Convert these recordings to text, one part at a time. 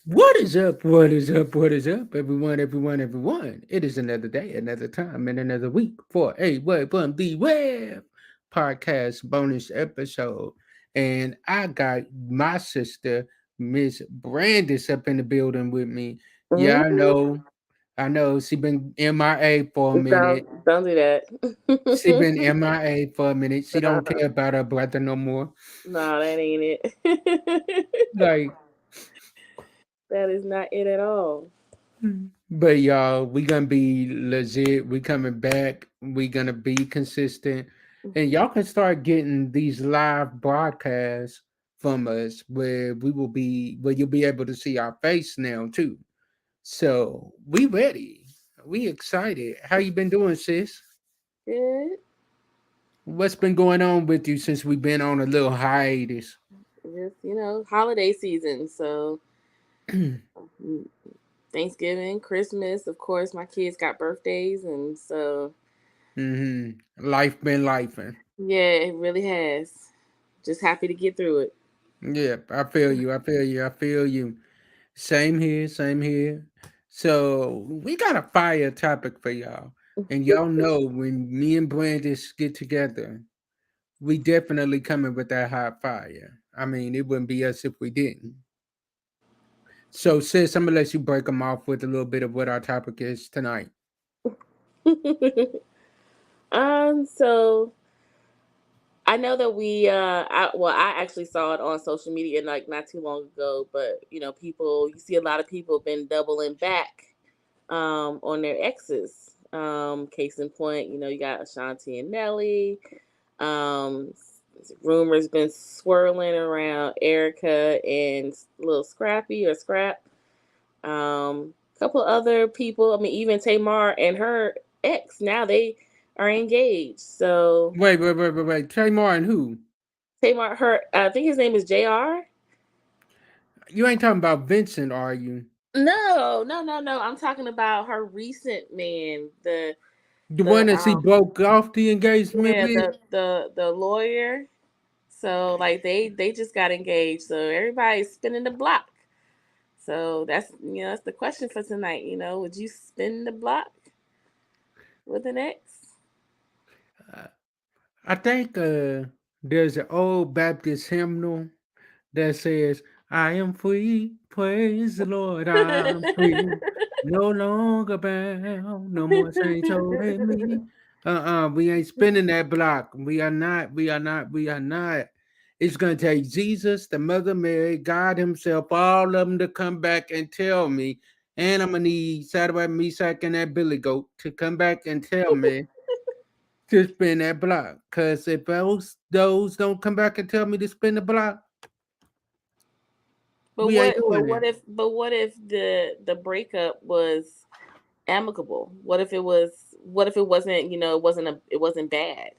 What is up? What is up? What is up, everyone? Everyone, everyone! It is another day, another time, and another week for a Web One B Web podcast bonus episode. And I got my sister, Miss Brandis, up in the building with me. Yeah, Hmm. I know. She been MIA for a minute. Don't do that. She been MIA for a minute. She don't Uh, care about her brother no more. no, that ain't it. Like, That is not it at all. but y'all, we gonna be legit. We coming back. We gonna be consistent, and y'all can start getting these live broadcasts from us, where where you'll be able to see our face now too. So we ready. We excited. How you been doing, sis? Good. What's been going on with you since we've been on a little hiatus? Just holiday season. So mm, Thanksgiving, Christmas. Of course, my kids got birthdays, and so Life been life. yeah, it really has. Just happy to get through it. Yeah, I feel you. I feel you. I feel you. Same here, same here. So we got a fire topic for y'all. And y'all know when me and Brandis get together, we definitely coming with that hot fire. I mean, it wouldn't be us if we didn't. So sis, I'm gonna let you break them off with a little bit of what our topic is tonight. So I know that I actually saw it on social media like not too long ago, but you see a lot of people have been doubling back on their exes. Case in point, you got Ashanti and Nelly. Um, Rumors been swirling around Erica and Little Scrappy or Scrap. Couple other people. I mean, even Tamar and her ex. Now they are engaged. So Wait. Trey Martin, who? Tamar, I think his name is Jr. You ain't talking about Vincent, are you? No, no, no, no. I'm talking about her recent man, The one the that she broke off the engagement yeah, with? the lawyer. So like they just got engaged. So everybody's spinning the block. So that's the question for tonight. Would you spin the block with an ex? I think there's an old Baptist hymnal that says, I am free, praise the Lord, I'm free, no longer bound, no more chains holding me. We ain't spinning that block. We are not. It's gonna take Jesus, the Mother Mary, God Himself, all of them to come back and tell me. And I'm gonna need Saddle Meshach and that Billy Goat to come back and tell me to spin that block. Cause if those don't come back and tell me to spin the block, But we ain't what but doing what it. if but what if the breakup was amicable? What if it wasn't, it wasn't bad?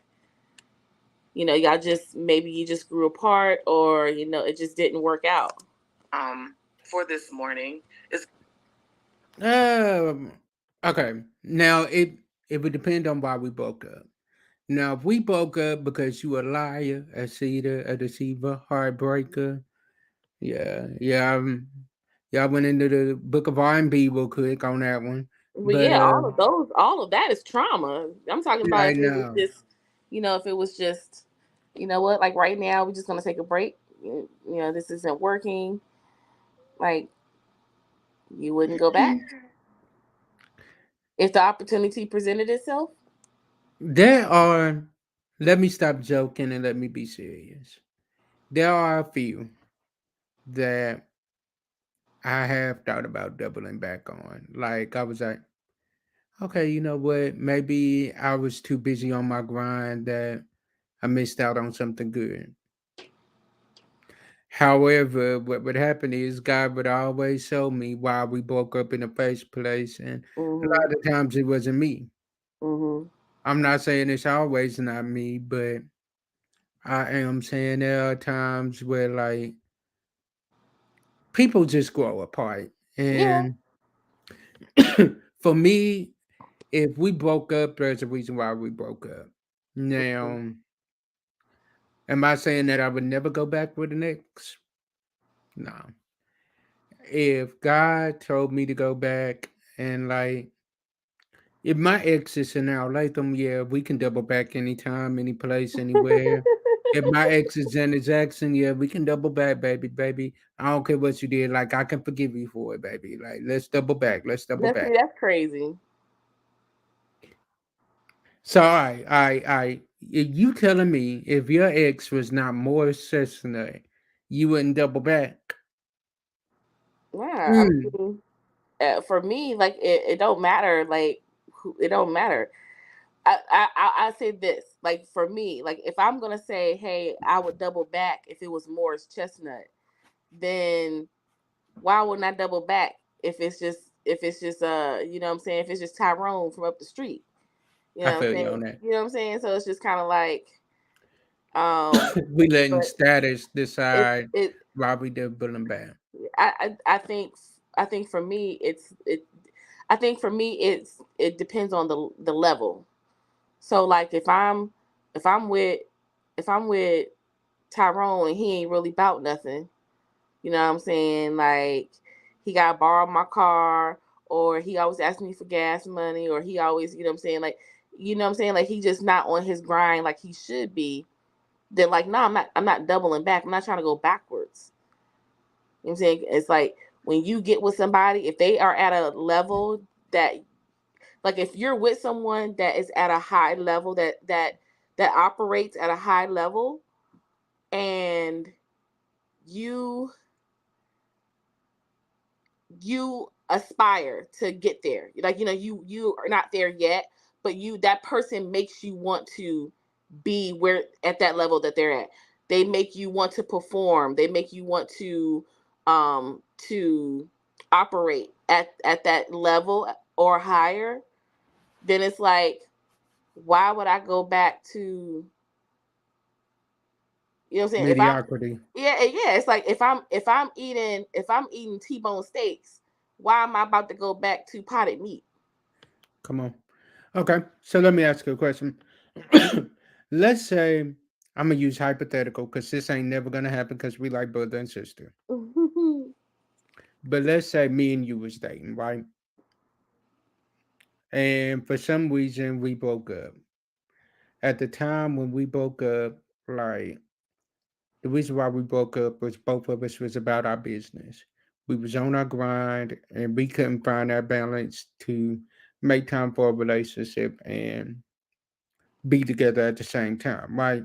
Y'all just maybe you just grew apart or it just didn't work out. For this morning is um okay. Now it would depend on why we broke up. Now if we broke up because you a liar, a cheater, a deceiver, heartbreaker, yeah, y'all went into the book of R&B real quick on that one. But But yeah, all of that is trauma. I'm talking about right if it was now, just, if it was just, what, like right now we're just gonna take a break. This isn't working. Like you wouldn't go back if the opportunity presented itself. there are, let me stop joking and let me be serious. There are a few that I have thought about doubling back on. Like I was like, okay, you know what? Maybe I was too busy on my grind that I missed out on something good. However, what would happen is God would always show me why we broke up in the first place, and a Mhm. lot of times it wasn't me. Mhm. I'm not saying it's always not me, but I am saying there are times where like people just grow apart, Yeah. and for me, if we broke up, there's a reason why we broke up. Mhm. Now, am I saying that I would never go back with an ex? No. if God told me to go back and like if my exes are now Latham, yeah, we can double back anytime, any place, anywhere. If my ex is Janet Jackson, yeah, we can double back, baby, baby. I don't care what you did. Like I can forgive you for it, baby. Like let's double back. Let's double That's back. that's crazy. So I if you telling me if your ex was not more assassinate, you wouldn't double back. Yeah, I Mm, mean, for me, like it don't matter. Like it don't matter. I say this. Like for me, like if I'm gonna say, hey, I would double back if it was Morris Chestnut, then why wouldn't I double back if it's just you know what I'm saying, if it's just Tyrone from up the street, you I know what I'm feel you saying, on that. you know what I'm saying, so it's just kind of like um We letting but status it decide it why we doubling back. I think for me I think for me it depends on the level. So like if I'm with if I'm with Tyrone and he ain't really about nothing, you know what I'm saying? Like he got to borrow my car, or he always asks me for gas money, or he always, you know what I'm saying? Like, you know what I'm saying? Like he just not on his grind like he should be. Then like, no, I'm not doubling back. I'm not trying to go backwards. You know what I'm saying? It's like when you get with somebody, if they are at a level that, like if you're with someone that is at a high level, that operates at a high level, and you you aspire to get there, like, you know, you are not there yet, but you, that person makes you want to be where, at that level that they're at. They make you want to perform, they make you want to operate at that level or higher. Then it's like, why would I go back to, you know what I'm saying, if I'm, Mediocrity. yeah, it's like if I'm eating T-bone steaks, why am I about to go back to potted meat? Come on. Okay, so let me ask you a question. Let's say I'm gonna use hypothetical because this ain't never gonna happen because we like brother and sister. But let's say me and you was dating, right? And for some reason we broke up. At the time when we broke up, like the reason why we broke up was both of us was about our business. We was on our grind and we couldn't find that balance to make time for a relationship and be together at the same time, right?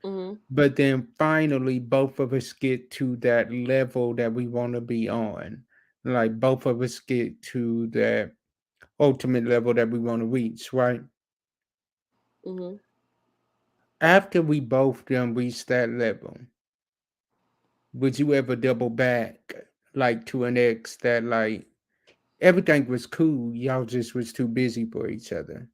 Mhm. But then finally both of us get to that level that we want to be on. Like both of us get to that ultimate level that we want to reach, right? Mhm. After we both done reach that level, would you ever double back like to an ex that like everything was cool, y'all just was too busy for each other.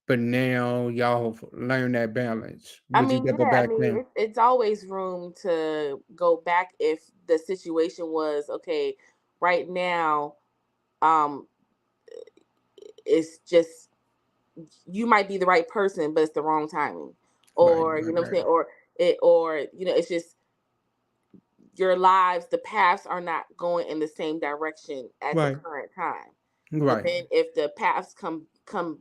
But now y'all have learned that balance. I Would you mean, double yeah, I back mean, then? it's always room to go back if the situation was okay. Right now, um, it's just, you might be the right person, but it's the wrong timing, Right, or you right, know what I'm right. saying, or you know, it's just your lives, the paths are not going in the same direction at the Right, current time. But right. then if the paths come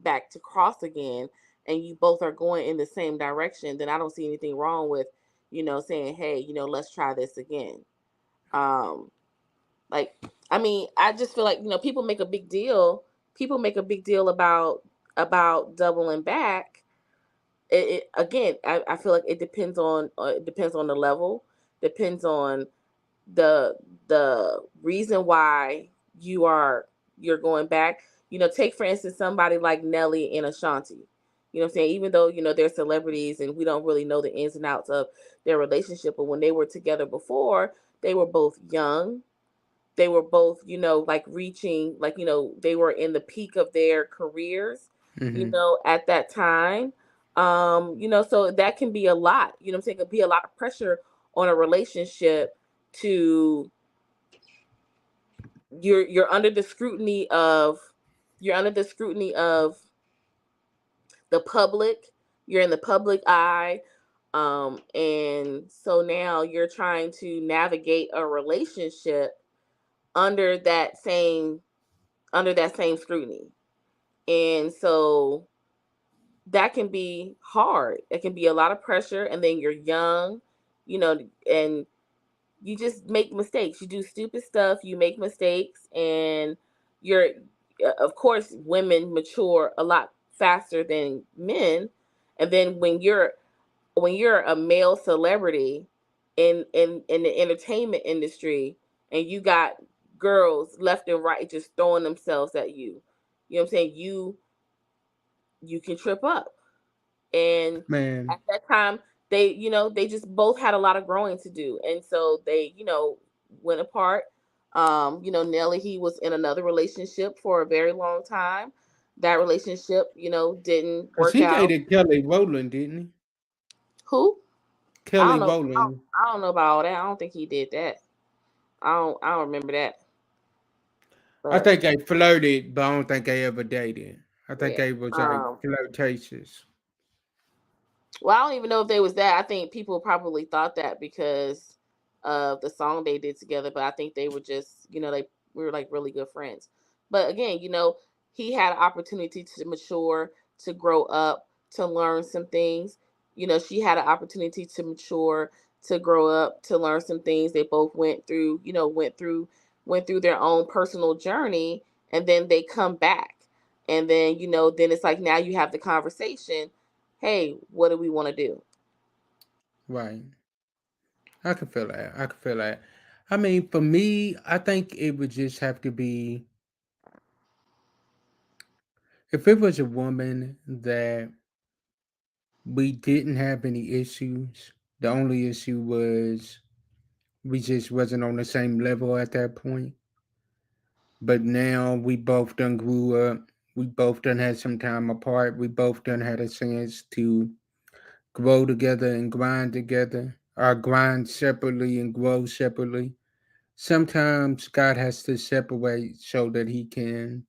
back to cross again, and you both are going in the same direction, then I don't see anything wrong with, saying, hey, let's try this again. Um, like, I mean, I just feel like, people make a big deal about doubling back. Again, I feel like it depends on the level, depends on the reason why you are you're going back. Take for instance somebody like Nelly and Ashanti. You know what I'm saying? Even though, they're celebrities and we don't really know the ins and outs of their relationship, but when they were together before, they were both young. They were both, like reaching, like, they were in the peak of their careers, Mm-hmm. at that time. So that can be a lot, what I'm saying? It could be a lot of pressure on a relationship to, you're under the scrutiny of, you're under the scrutiny of the public. You're in the public eye. And so now you're trying to navigate a relationship, under that same scrutiny. And so that can be hard. It can be a lot of pressure, and then you're young, you know, and you just make mistakes. You do stupid stuff, you make mistakes, and you're of course women mature a lot faster than men. And then when you're a male celebrity in the entertainment industry, and you got girls left and right just throwing themselves at you, you know what I'm saying? You can trip up. And Man, at that time, they just both had a lot of growing to do, and so they went apart. Nelly, he was in another relationship for a very long time. That relationship didn't cause work he out. dated Kelly Rowland, didn't he? Who? I don't Kelly know. Rowland. I don't know about all that. I don't think he did that. I don't remember that. I But think they flirted, but I don't think they ever dated. I think yeah. they was like um flirtatious. Well, I don't even know if they was that. I think people probably thought that because of the song they did together, but I think they were just, they we were like really good friends. But again, he had an opportunity to mature, to grow up, to learn some things. She had an opportunity to mature, to grow up, to learn some things. They both went through their own personal journey, and then they come back. And then, then it's like now you have the conversation. Hey, what do we want to do? Right. I can feel that. I can feel that. I mean, for me, I think it would just have to be if it was a woman that we didn't have any issues. The only issue was we just wasn't on the same level at that point. But now we both done grew up. We both done had some time apart. We both done had a chance to grow together and grind together, or grind separately and grow separately. Sometimes God has to separate so that He can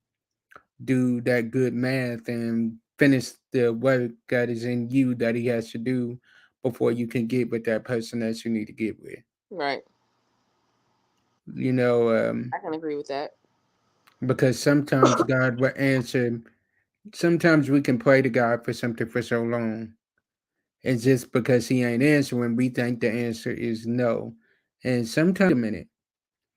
do that good math and finish the work that is in you that He has to do before you can get with that person that you need to get with. Right. You know, I can agree with that. because sometimes God will answer. Sometimes we can pray to God for something for so long, and just because He ain't answering, we think the answer is no. And sometimes, wait a minute,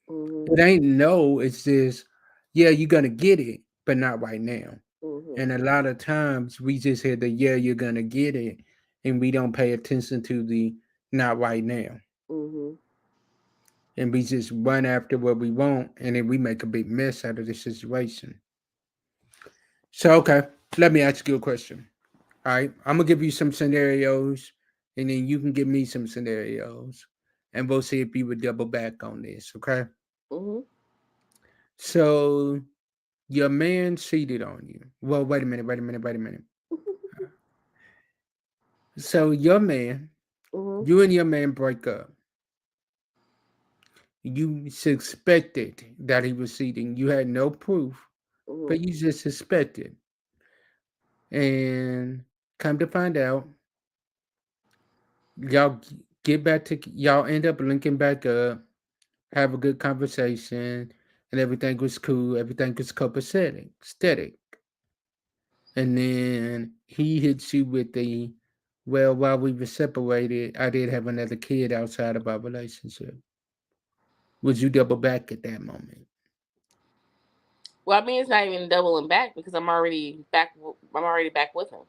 Mhm. it ain't no. It's just, yeah, you're gonna get it, but not right now. Mhm. And a lot of times we just hear the yeah, you're gonna get it, and we don't pay attention to the not right now. Mhm. And we just run after what we want, and then we make a big mess out of the situation. So okay, let me ask you a question. All right, I'm gonna give you some scenarios, and then you can give me some scenarios, and we'll see if you would double back on this. Okay. Mhm. So your man cheated on you. Well, wait a minute, wait a minute, wait a minute. So your man, Mhm. you and your man break up. You suspected that he was cheating. You had no proof, Mhm. but you just suspected. And come to find out, y'all get back to y'all end up linking back up, have a good conversation, and everything was cool. Everything was copacetic, static. And then he hits you with the, well, while we were separated, I did have another kid outside of our relationship. Would you double back at that moment? Well, I mean, it's not even doubling back because I'm already back. I'm already back with him.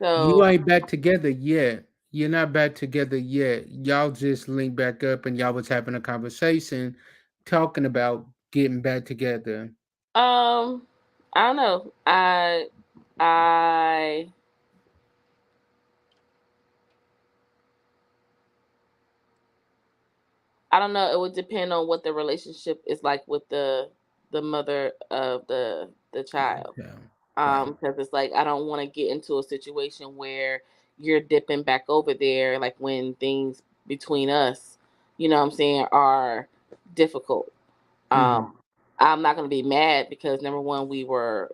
You So, ain't back together yet. You're not back together yet. Y'all just linked back up and y'all was having a conversation talking about getting back together. um, I don't know. I, I don't know. It would depend on what the relationship is like with the mother of the child. Yeah. Right. Because it's like I don't want to get into a situation where you're dipping back over there, like when things between us, what I'm saying, are difficult. Hmm. Um, I'm not gonna be mad because number one, we were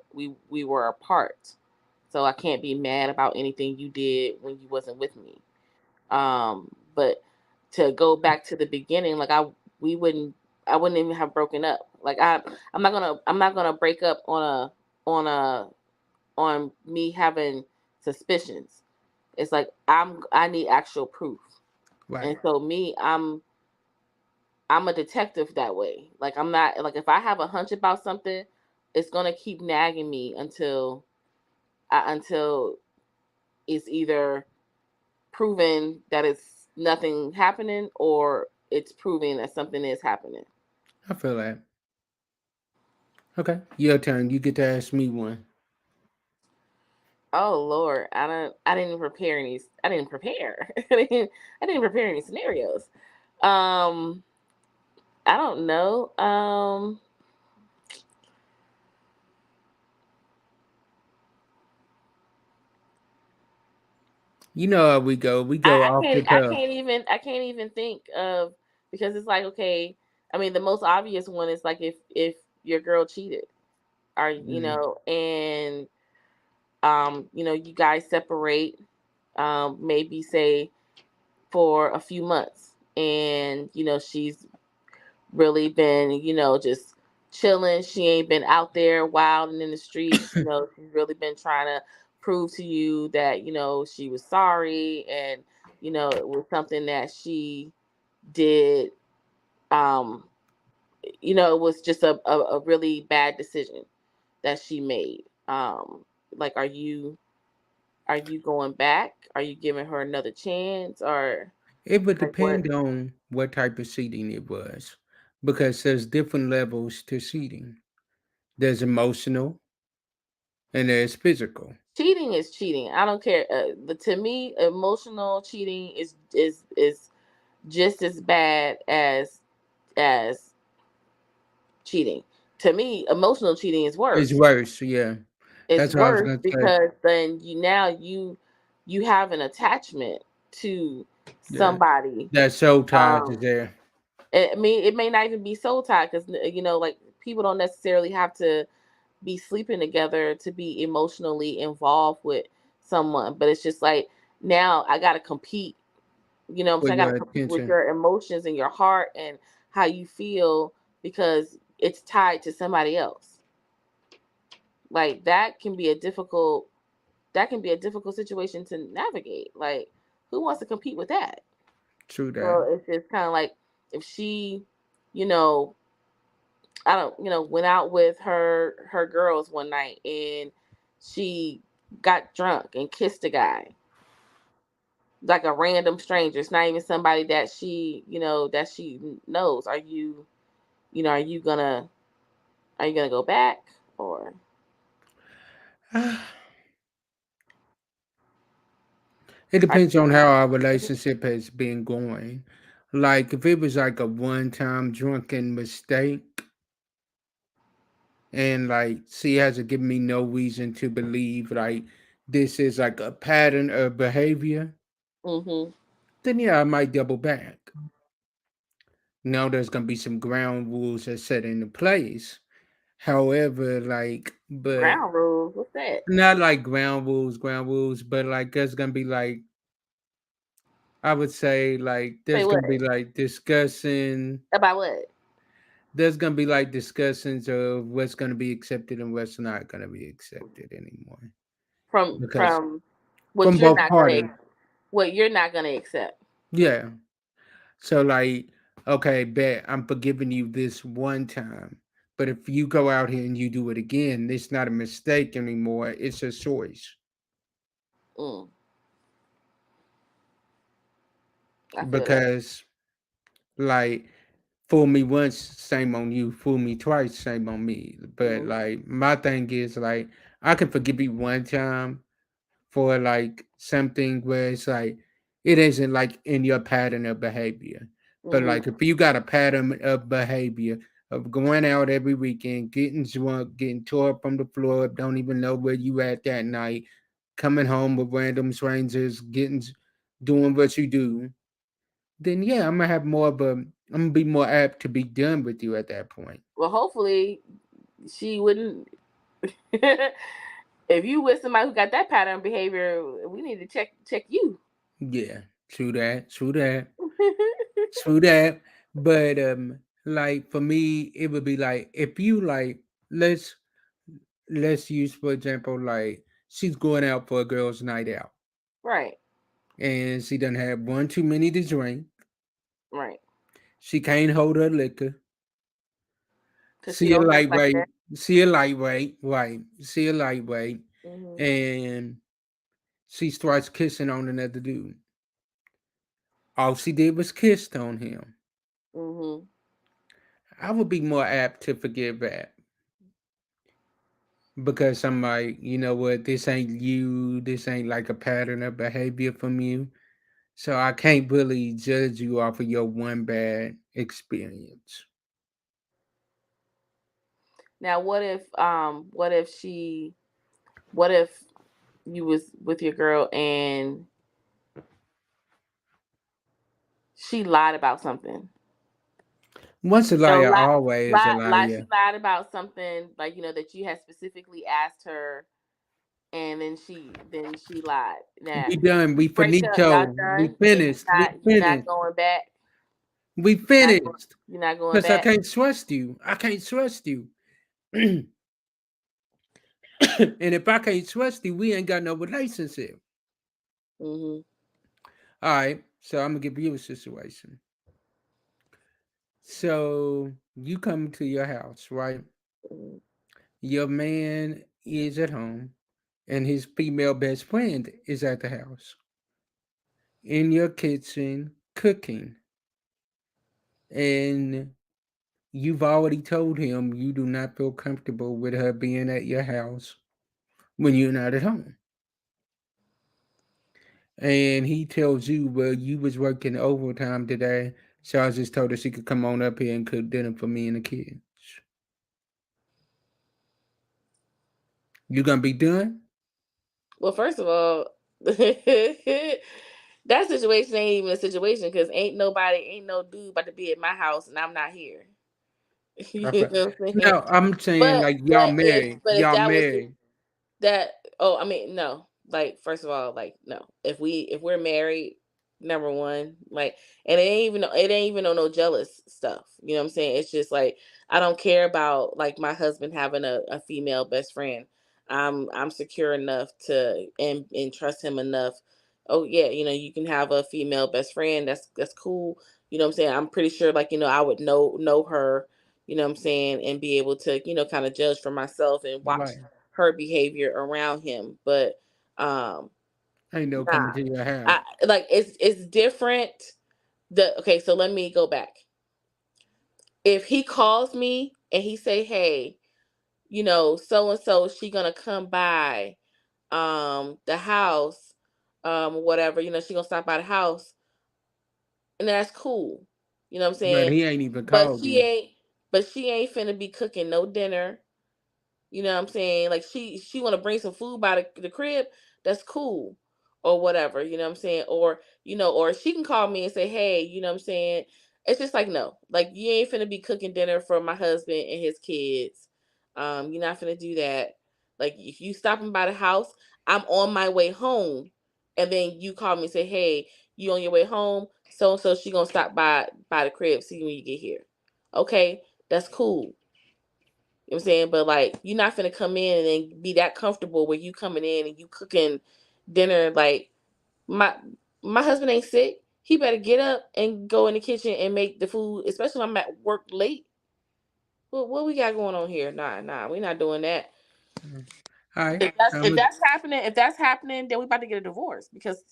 apart, so I can't be mad about anything you did when you wasn't with me. But to go back to the beginning, like we wouldn't. I wouldn't even have broken up. Like I'm not gonna break up on a on me having suspicions. It's like I need actual proof. Right. And so me, I'm a detective that way. Like I'm not like if I have a hunch about something, it's gonna keep nagging me until it's either proven that it's nothing happening or it's proving that something is happening. I feel that. Okay, your turn. You get to ask me one. Oh Lord, I didn't prepare any. I didn't prepare. I didn't prepare any scenarios. Um, I don't know. You know how we go. We go I off the can't. I cuff. can't even. I can't even think of because it's like okay. I mean, the most obvious one is like if your girl cheated, or Mm. and you guys separate, maybe say for a few months, and she's really been, just chilling. She ain't been out there wilding in the streets. She's really been trying to prove to you that, she was sorry and, it was something that she did. Um, it was just a really bad decision that she made. Like, are you going back? Are you giving her another chance or It would like what? depend on what type of seating it was, because there's different levels to seating. There's emotional and there's physical. Cheating is cheating. I don't care. To me, emotional cheating is just as bad as cheating. To me, emotional cheating is It's worse. worse, yeah. It's That's what I was worse gonna say. because then you have an attachment to Yeah, somebody. that soul ties is Um, there. I mean, it may not even be soul tied because like people don't necessarily have to be sleeping together to be emotionally involved with someone, but it's just like now I got to compete. I'm For saying? I got your to compete with attention. your emotions and your heart and how you feel because it's tied to somebody else. Like that can be a difficult situation to navigate. Like who wants to compete with that? True that. So it's just kind of like if she, you know, I don't, went out with her girls one night and she got drunk and kissed a guy like a random stranger. It's not even somebody that she knows. Are you gonna go back or It are depends you? on how our relationship has been going. Like if it was like a one-time drunken mistake, and like she hasn't given me no reason to believe like this is like a pattern of behavior, Mm-hmm. then yeah, I might double back. Now there's gonna be some ground rules that set into place. However, like, but Ground rules. What's that? not like ground rules, but like there's gonna be like, I would say like Say there's what gonna be like discussing. about what? There's gonna be like discussions of what's gonna be accepted and what's not gonna be accepted anymore. From Because from from what you're both not gonna parties, what you're not gonna accept. yeah. So like, okay, bet I'm forgiving you this one time. But if you go out here and you do it again, it's not a mistake anymore. It's a choice. Mm, I feel that. Because like, fool me once, shame on you. Fool me twice, shame on me. But Mm-hmm. like my thing is like I can forgive you one time for like something where it's like it isn't like in your pattern of behavior. But Mm-hmm. like if you got a pattern of behavior of going out every weekend, getting drunk, getting tore up from the floor, don't even know where you at that night, coming home with random strangers, doing what you do, then yeah, I'm gonna have more of a I'm gonna be more apt to be done with you at that point. Well, hopefully she wouldn't. If you with somebody who got that pattern of behavior, we need to check you. Yeah, true that, true that, true that. But Like for me, it would be like if you like let's let's use for example like she's going out for a girls' night out Right. and she done had one too many to drink. Right. She can't hold her liquor. Cause she See a don't drink like lightweight, that. see a lightweight, right? See a lightweight, Mhm. and she starts kissing on another dude. All she did was kissed on him. Mhm. I would be more apt to forgive that because I'm like, you know what, this ain't you. This ain't like a pattern of behavior from you. So I can't really judge you off of your one bad experience. Now, what if you was with your girl and she lied about something? Once a So liar, always a she liar. lied about something like that you had specifically asked her, and then she lied. Now We done. We you break up, y'all finito. We done, and finished. We you're not finished. going back. We You're not going. finished. You're not going Because I back. can't trust you. I can't trust you. And if I can't trust you, we ain't got no relationship. Mhm. All right. So I'm gonna give you a situation. So you come to your house, right? Mhm. Your man is at home, and his female best friend is at the house in your kitchen cooking, and you've already told him you do not feel comfortable with her being at your house when you're not at home. And he tells you, well, you was working overtime today, so I just told her she could come on up here and cook dinner for me and the kids. You gonna be done? Well, first of all, that situation ain't even a situation because ain't no dude about to be at my house and I'm not here. You Okay. know what I'm saying? No, I'm saying like y'all married. But if Y'all that was married. that, oh, I mean, no. Like, first of all, like, no. If we're married, number one, like, and it ain't even no jealous stuff. You know what I'm saying? It's just like I don't care about like my husband having a female best friend. I'm secure enough to and trust him enough. Oh yeah, you can have a female best friend. That's cool. You know what I'm saying? I'm pretty sure like, I would know her, what I'm saying, and be able to, kind of judge for myself and watch Right. her behavior around him. But um Ain't no coming nah. to your house. I like it's different. Okay, so let me go back. If he calls me and he say, "Hey, so and so she gonna come by the house, whatever, she gonna stop by the house," and that's cool. You know what I'm But saying? he ain't even But called she you. ain't but she ain't finna be cooking no dinner. You know what I'm saying? Like she want to bring some food by the crib, that's cool. Or whatever, you know what I'm saying? Or, or she can call me and say, "Hey, you know what I'm saying?" It's just like no. Like you ain't finna be cooking dinner for my husband and his kids. You're not finna do that. Like if you stopping by the house, I'm on my way home, and then you call me and say, "Hey, you on your way home? So and so she gonna stop by the crib, see when you get here." Okay, that's cool. You know what I'm saying? But like you're not gonna come in and then be that comfortable where you coming in and you cooking dinner. Like my my husband ain't sick. He better get up and go in the kitchen and make the food, especially when I'm at work late. What we got going on here? Nah, we not doing that. Mm. All right. If that's happening, then we about to get a divorce because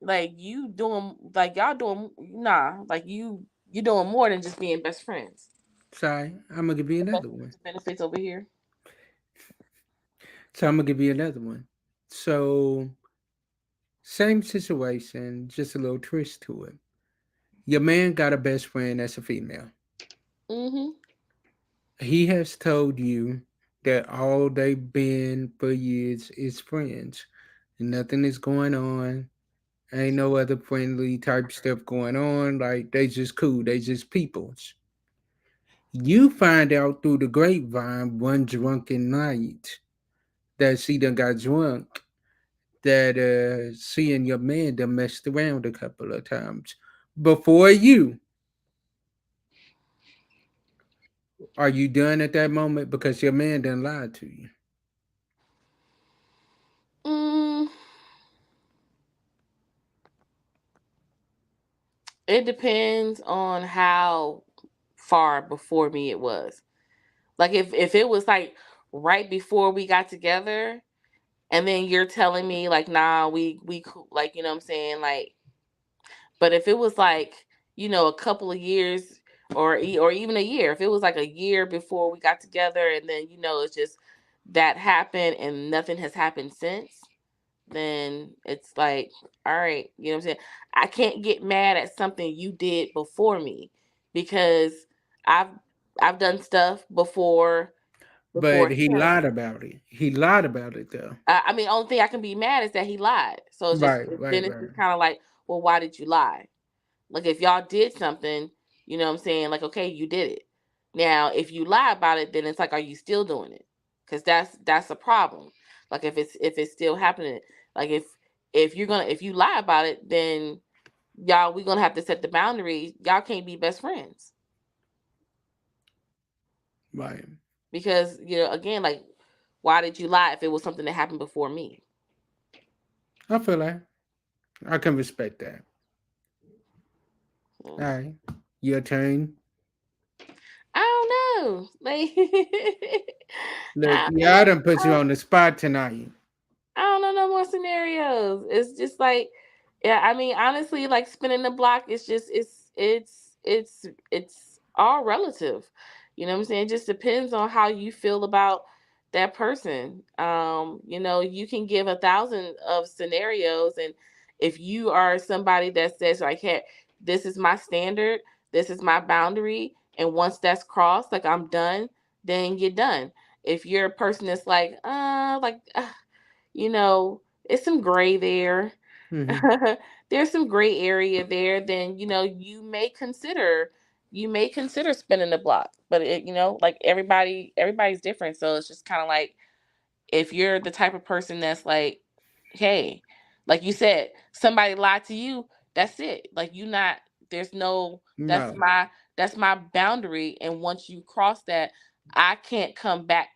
like you doing like y'all doing like you doing more than just being best friends. Sorry. I'm gonna give you The another one. benefits over here. So I'm gonna give you another one. So same situation, just a little twist to it. Your man got a best friend that's a female. Mm-hmm. He has told you that all they've been for years is friends. Nothing is going on. Ain't no other friendly type stuff going on. Like they just cool. They just peoples. You find out through the grapevine one drunken night that she done got drunk. That she and your man done messed around a couple of times before you. are you done at that moment because your man done lied to you? Mm, it depends on how far before me it was. Like if it was like right before we got together, and then you're telling me like, nah, like, you know what I'm saying, like. But if it was like, a couple of years, or even a year, if it was like a year before we got together, and then it's just that happened and nothing has happened since, then it's like, all right, you know what I'm saying? I can't get mad at something you did before me, because I've I've done stuff before But he him. lied about it. He lied about it though. I mean, only thing I can be mad is that he lied. So Right, then right, it's right. just kind of like, well, why did you lie? Like, if y'all did something, you know what I'm saying? Like, okay, you did it. Now, if you lie about it, then it's like, are you still doing it? Because that's a problem. Like, if it's still happening, like, if you lie about it, then we gonna have to set the boundary. Y'all can't be best friends, Right. because again, like, why did you lie if it was something that happened before me? I feel like I can respect that. All Mm. right. Your turn. I don't know, like, Look, I yeah, I don't done put you know. on the spot tonight. I don't know no more scenarios. It's just like, yeah, I mean, honestly, like, spinning the block is just, it's all relative. You know what I'm saying? It just depends on how you feel about that person. You can give 1,000 of scenarios, and if you are somebody that says like, hey, this is my standard, this is my boundary, and once that's crossed, like, I'm done, then you're done. If you're a person that's like, it's some gray there. Hmm. There's some gray area there. Then you may consider spinning the block. But like, everybody's different. So it's just kind of like, if you're the type of person that's like, hey, like you said, somebody lied to you. That's it. Like, you not. There's no. That's No. my boundary. And once you cross that, I can't come back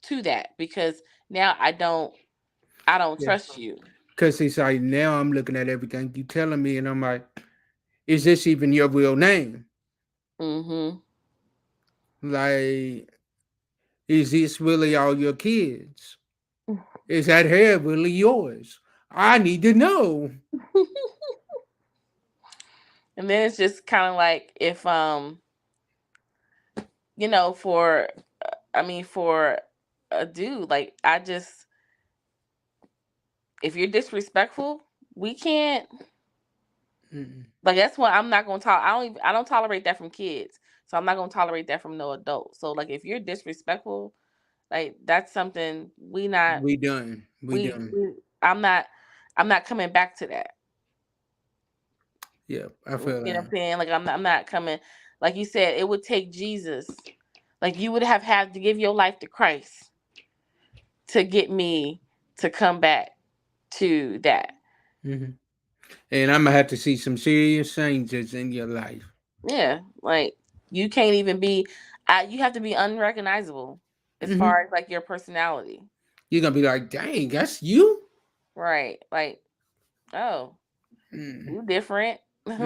to that, because now I don't Yeah. trust you. Because it's like now I'm looking at everything you telling me, and I'm like, is this even your real name? Mhm. Like, is this really all your kids? Is that hair really yours? I need to know. And then it's just kind of like, if for I mean, for a dude, like, I just, if you're disrespectful, we can't, Mm-mm. like, that's why I'm not going to I don't tolerate that from kids. So I'm not going to tolerate that from no adult. So, like, if you're disrespectful, like, that's something we not We done. We done. we I'm not coming back to that. Yep, I You feel know what that. I'm saying? Like, I'm not coming. Like you said, it would take Jesus. Like, you would have had to give your life to Christ to get me to come back to that. Hmm. And I'm gonna have to see some serious changes in your life. Yeah, like, you can't even be. You have to be unrecognizable as Hmm. far as, like, your personality, You're gonna be like, dang, that's you. right? Like, oh, Mm-hmm. you different. You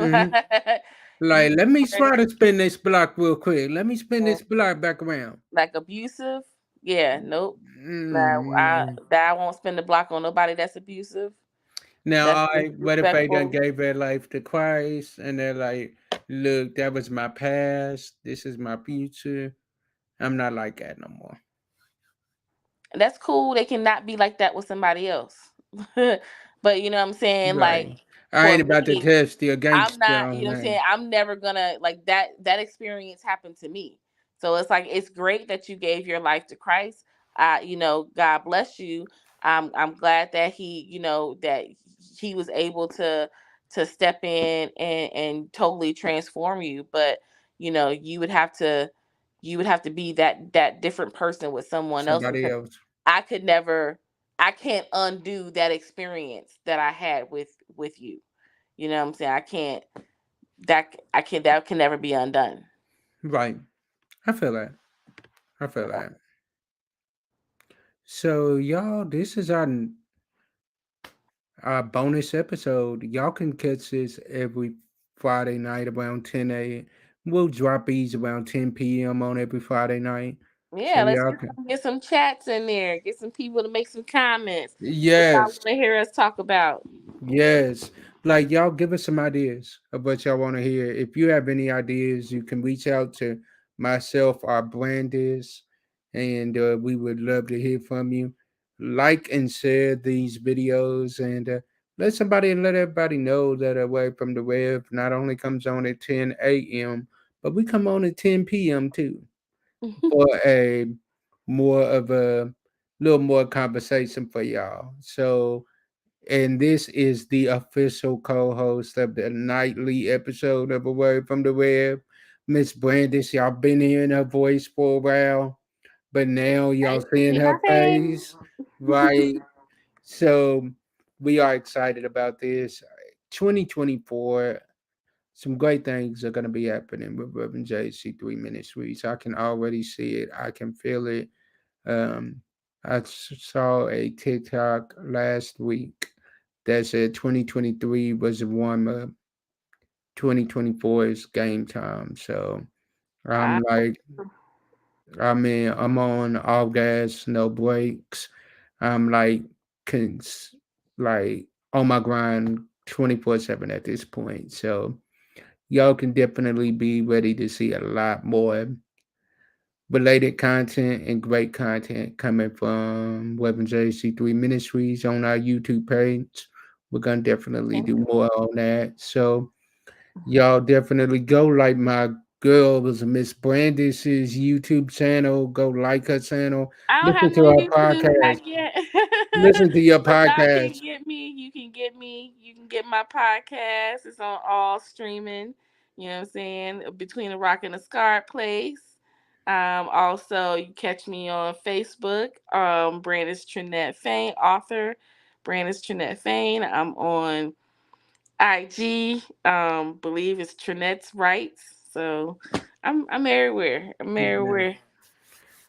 Like, let me different. try to spin this block real quick. Let me spin Mm, this block back around. like, abusive. Yeah, nope. Nah, Mm. I won't spend the block on nobody that's abusive. Now, That's I what if they done disrespectful. gave their life to Christ and they're like, look, that was my past. This is my future. I'm not like that no more. That's cool. They cannot be like that with somebody else. But you know what I'm saying? Like, Right. I for ain't about to me, test your I'm gangster not, you on know what I'm that. saying? I'm never gonna, like, that experience happened to me. So it's like, it's great that you gave your life to Christ. God bless you. I'm glad that he was able to step in and totally transform you. But you would have to be that different person with someone else, Somebody because else. I could never I can't undo that experience that I had with you. You know what I'm saying? That can never be undone. Right. I feel that. I feel that. So y'all, this is our bonus episode. Y'all can catch this every Friday night around 10 a.m. We'll drop these around 10 p.m. on every Friday night. So Yeah, let's y'all can. get some chats in there. Get some people to make some comments. What y'all Yes. want to hear us talk about? Yes. Like y'all give us some ideas of what y'all want to hear. If you have any ideas, you can reach out to myself, our brand is, and we would love to hear from you. Like and share these videos and let everybody know that Away from the Web not only comes on at 10 a.m., but we come on at 10 p.m. too for a more of a little more conversation for y'all. So and this is the official co-host of the nightly episode of A Word from the Web. Miss Brandis, y'all been hearing her voice for a while, but now y'all Thanks for seeing see her my face, right? face. So we are excited about this. 2024, some great things are going to be happening with Reverend JC3 Ministries. I can already see it. I can feel it. Um, saw a TikTok last week that said 2023 was a warm up, 2024 is game time. So I, I'm like, I'm on all gas, no brakes. I'm like, like on my grind 24/7 at this point. So y'all can definitely be ready to see a lot more related content and great content coming from Weapon JC3 Ministries on our YouTube page. We're gonna definitely do more on that. So y'all definitely go like my girl was Miss Brandis's YouTube channel. Go like her channel. I don't Listen have to no our YouTube podcast. back yet. Listen to your But y'all podcast. can get me. You can get me. You can get my podcast. It's on all streaming. You know what I'm saying? Between the Rock and the Scar place. Also, you catch me on Facebook. Brandis Trinette Fain, author. Brandis Trinette Fain. I'm on IG. Believe it's Trinette's Rights. So I'm everywhere. I'm Yeah. everywhere.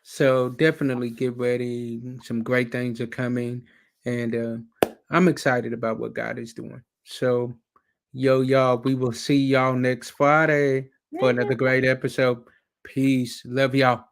So definitely get ready. Some great things are coming, and I'm excited about what God is doing. So, yo, y'all, we will see y'all next Friday for another great episode. Peace. Love y'all.